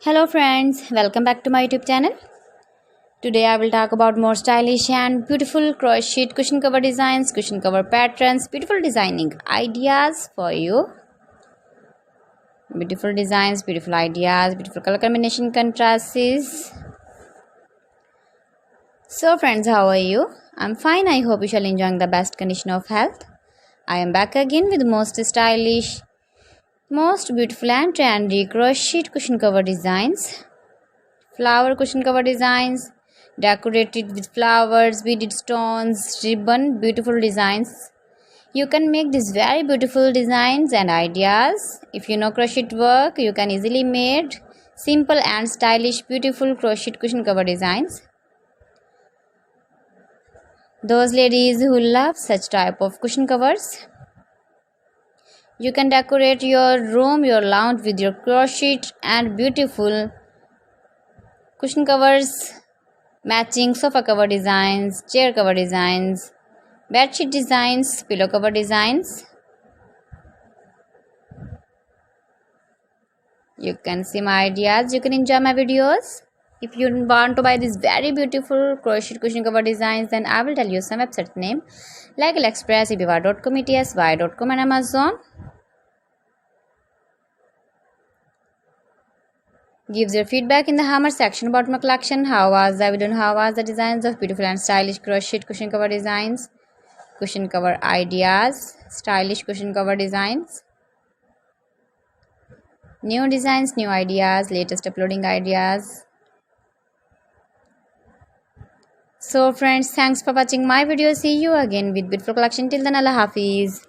Hello friends, welcome back to my YouTube channel. Today I will talk about more stylish and beautiful crochet cushion cover designs, cushion cover patterns, beautiful designing ideas for you. Beautiful designs, beautiful ideas, beautiful color combination contrasts. So friends, how are you? I'm fine. I hope you shall enjoy the best condition of health. I am back again with most stylish, most beautiful and trendy crochet cushion cover designs. Flower cushion cover designs, decorated with flowers, beaded stones, ribbon, beautiful designs. You can make these very beautiful designs and ideas. If you know crochet work, you can easily make simple and stylish beautiful crochet cushion cover designs. Those ladies who love such type of cushion covers, you can decorate your room, your lounge with your crochet and beautiful cushion covers, matching sofa cover designs, chair cover designs, bedsheet designs, pillow cover designs. You can see my ideas, you can enjoy my videos. If you want to buy these very beautiful crochet cushion cover designs, then I will tell you some website name like AliExpress, eBay.com, ETSY.com and Amazon. Gives your feedback in the hammer section about my collection. How was the video and how was the designs of beautiful and stylish crochet cushion cover designs, cushion cover ideas, stylish cushion cover designs, new designs, new ideas, latest uploading ideas. So friends, thanks for watching my video. See you again with beautiful collection. Till then, Allah Hafiz.